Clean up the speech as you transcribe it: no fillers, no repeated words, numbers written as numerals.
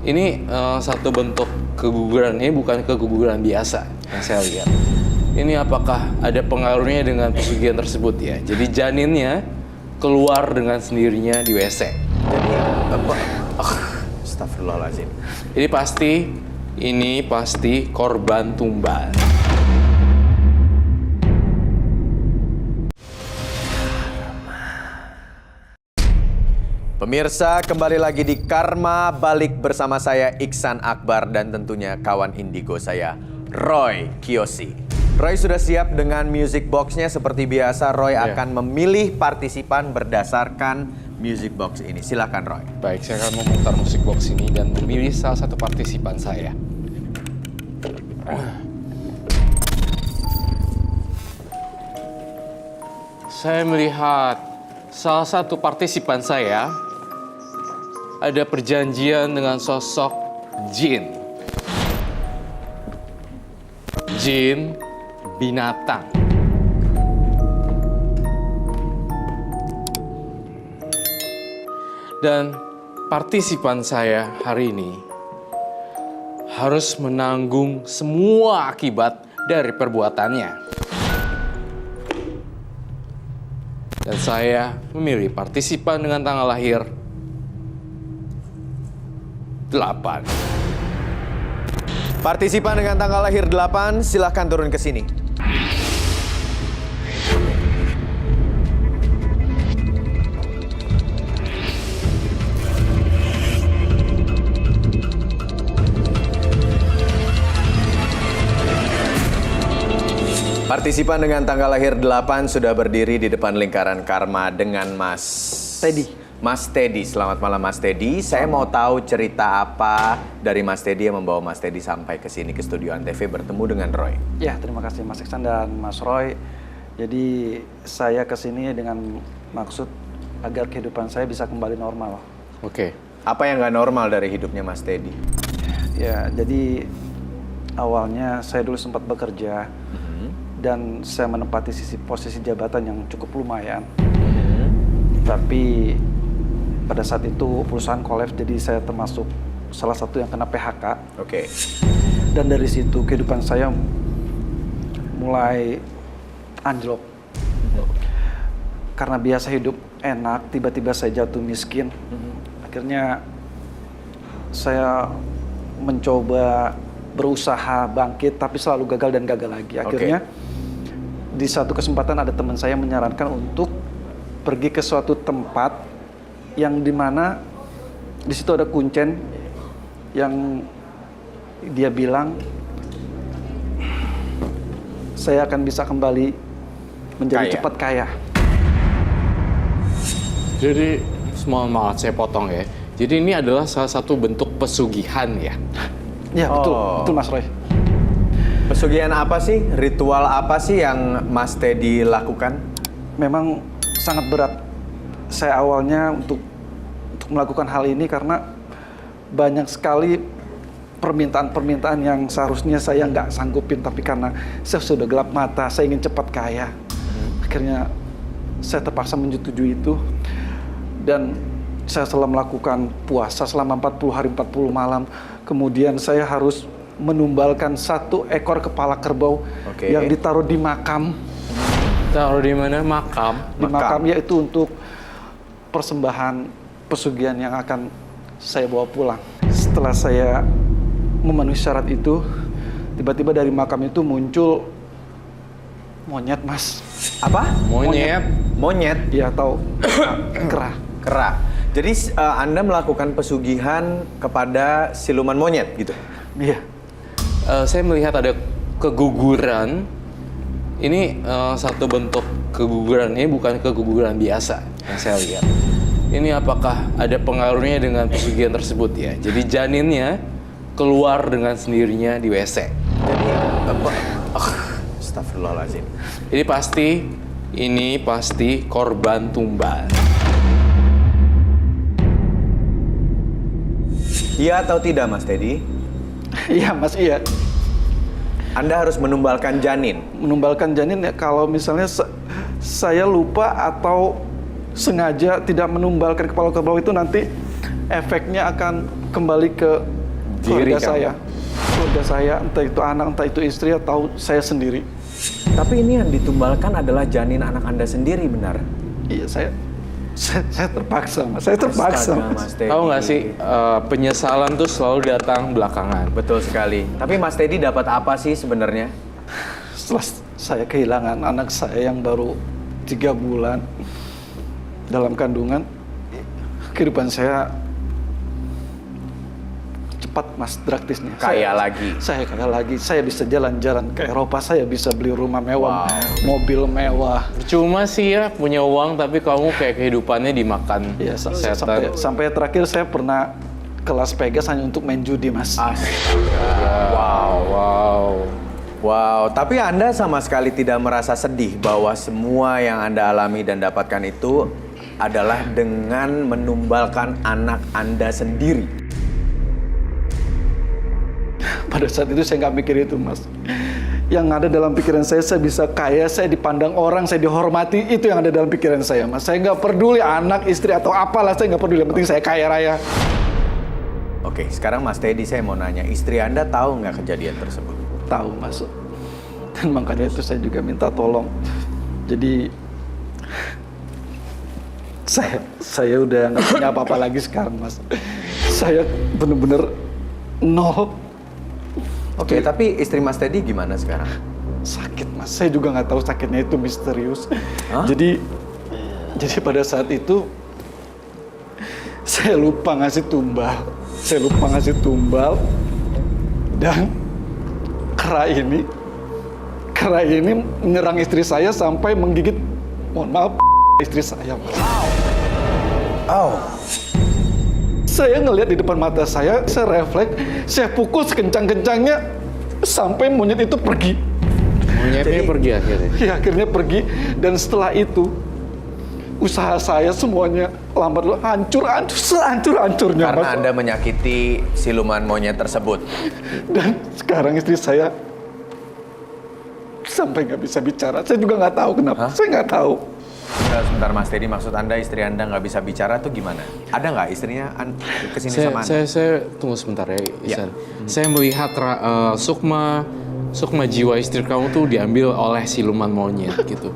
Ini satu bentuk keguguran, ini bukan keguguran biasa yang saya lihat. Ini apakah ada pengaruhnya dengan pesugihan tersebut ya? Jadi janinnya keluar dengan sendirinya di WC. Jadi apa? Astagfirullahaladzim. Ini pasti korban tumbal. Pemirsa, kembali lagi di Karma Balik bersama saya Iksan Akbar dan tentunya kawan indigo saya, Roy Kiyoshi. Roy sudah siap dengan music box-nya. Seperti biasa, Roy akan memilih partisipan berdasarkan music box ini. Silakan Roy. Baik, saya akan memutar music box ini dan memilih salah satu partisipan saya. Saya melihat salah satu partisipan saya ada perjanjian dengan sosok jin. Jin binatang. Dan partisipan saya hari ini harus menanggung semua akibat dari perbuatannya. Dan saya memilih partisipan dengan tanggal lahir 8. Partisipan dengan tanggal lahir 8, silahkan turun ke sini. Partisipan dengan tanggal lahir 8 sudah berdiri di depan lingkaran karma dengan Mas Teddy. Mas Teddy, selamat malam Mas Teddy. Saya mau tahu cerita apa dari Mas Teddy yang membawa Mas Teddy sampai ke sini ke studio Antv bertemu dengan Roy. Ya, terima kasih Mas Iksan dan Mas Roy. Jadi saya ke sini dengan maksud agar kehidupan saya bisa kembali normal. Oke. Apa yang nggak normal dari hidupnya Mas Teddy? Ya, jadi awalnya saya dulu sempat bekerja dan saya menempati posisi jabatan yang cukup lumayan. Tapi pada saat itu perusahaan kolaps, jadi saya termasuk salah satu yang kena PHK. Oke. Dan dari situ kehidupan saya mulai anjlok. Karena biasa hidup enak, tiba-tiba saya jatuh miskin. Akhirnya saya mencoba berusaha bangkit, tapi selalu gagal dan gagal lagi. Akhirnya di satu kesempatan ada teman saya menyarankan untuk pergi ke suatu tempat yang dimana di situ ada kuncen yang dia bilang saya akan bisa kembali menjadi cepat kaya. Jadi, mohon maaf saya potong ya. Jadi ini adalah salah satu bentuk pesugihan ya? Ya, betul Mas Roy. Pesugihan apa sih? Ritual apa sih yang Mas Teddy lakukan? Memang sangat berat. Saya awalnya untuk melakukan hal ini karena banyak sekali permintaan-permintaan yang seharusnya saya nggak sanggupin, tapi karena saya sudah gelap mata, saya ingin cepat kaya. Akhirnya saya terpaksa menyetujui itu dan saya telah melakukan puasa selama 40 hari 40 malam. Kemudian saya harus menumbalkan 1 ekor kepala kerbau yang ditaruh di makam. Taruh di mana? Makam? Di makam, yaitu untuk persembahan pesugihan yang akan saya bawa pulang. Setelah saya memenuhi syarat itu, tiba-tiba dari makam itu muncul monyet, Mas. Apa? Monyet? Monyet? Ya, atau kera. Kera. Jadi Anda melakukan pesugihan kepada siluman monyet gitu? Iya. Saya melihat ada keguguran. Ini satu bentuk keguguran, ini bukan keguguran biasa yang saya lihat. Ini apakah ada pengaruhnya dengan pesugihan tersebut ya? Jadi janinnya keluar dengan sendirinya di WC. Jadi apa? Astagfirullahaladzim. Ini pasti korban tumbal. Iya atau tidak Mas Teddy? Iya Mas, iya. Anda harus menumbalkan janin. Menumbalkan janin ya, kalau misalnya saya lupa atau sengaja tidak menumbalkan kepala kerbau itu, nanti efeknya akan kembali ke Diri keluarga kamu. saya. Keluarga saya, entah itu anak, entah itu istri, atau saya sendiri. Tapi ini yang ditumbalkan adalah janin anak Anda sendiri, benar? Iya, saya terpaksa, Mas. Saya terpaksa. Astaga, Mas. Mas Teddy. Tahu nggak sih, penyesalan tuh selalu datang belakangan. Betul sekali. Tapi Mas Teddy dapat apa sih sebenarnya? Setelah saya kehilangan anak saya yang baru 3 bulan dalam kandungan, kehidupan saya cepat, Mas, drastisnya. Kaya lagi. Saya kaya lagi. Saya bisa jalan-jalan ke Eropa, saya bisa beli rumah mewah, mobil mewah. Cuma sih ya punya uang tapi kamu kayak kehidupannya dimakan Ya, setan. sampai terakhir saya pernah ke Las Vegas hanya untuk main judi, Mas. Wow, tapi Anda sama sekali tidak merasa sedih bahwa semua yang Anda alami dan dapatkan itu adalah dengan menumbalkan anak Anda sendiri. Pada saat itu saya nggak mikir itu, Mas. Yang ada dalam pikiran saya bisa kaya, saya dipandang orang, saya dihormati, itu yang ada dalam pikiran saya, Mas. Saya nggak peduli anak, istri, atau apalah, saya nggak peduli, yang penting saya kaya raya. Oke, sekarang Mas Teddy saya mau nanya, istri Anda tahu nggak kejadian tersebut? Tahu, Mas. Dan makanya itu saya juga minta tolong. Jadi saya udah nggak punya apa-apa lagi sekarang, Mas. Saya bener-bener nol. Oke, tapi istri Mas Teddy gimana sekarang? Sakit, Mas. Saya juga nggak tahu sakitnya itu misterius. Hah? Jadi pada saat itu saya lupa ngasih tumbal. Dan kera ini menyerang istri saya sampai menggigit, mohon maaf, istri saya, Mas. Oh, Saya ngelihat di depan mata saya refleks, saya pukul sekencang-kencangnya sampai monyet itu pergi. Monyetnya pergi akhirnya. Ya, akhirnya pergi, dan setelah itu usaha saya semuanya lambat hancur-hancurnya, karena Mas. Anda menyakiti siluman monyet tersebut. Dan sekarang istri saya sampai nggak bisa bicara. Saya juga nggak tahu kenapa. Hah? Saya nggak tahu. Sebentar Mas Teddy, maksud Anda istri Anda nggak bisa bicara tuh gimana? Ada nggak istrinya kesini sama Anda? Saya tunggu sebentar ya, Isan. Saya melihat sukma jiwa istri kamu tuh diambil oleh siluman monyet gitu.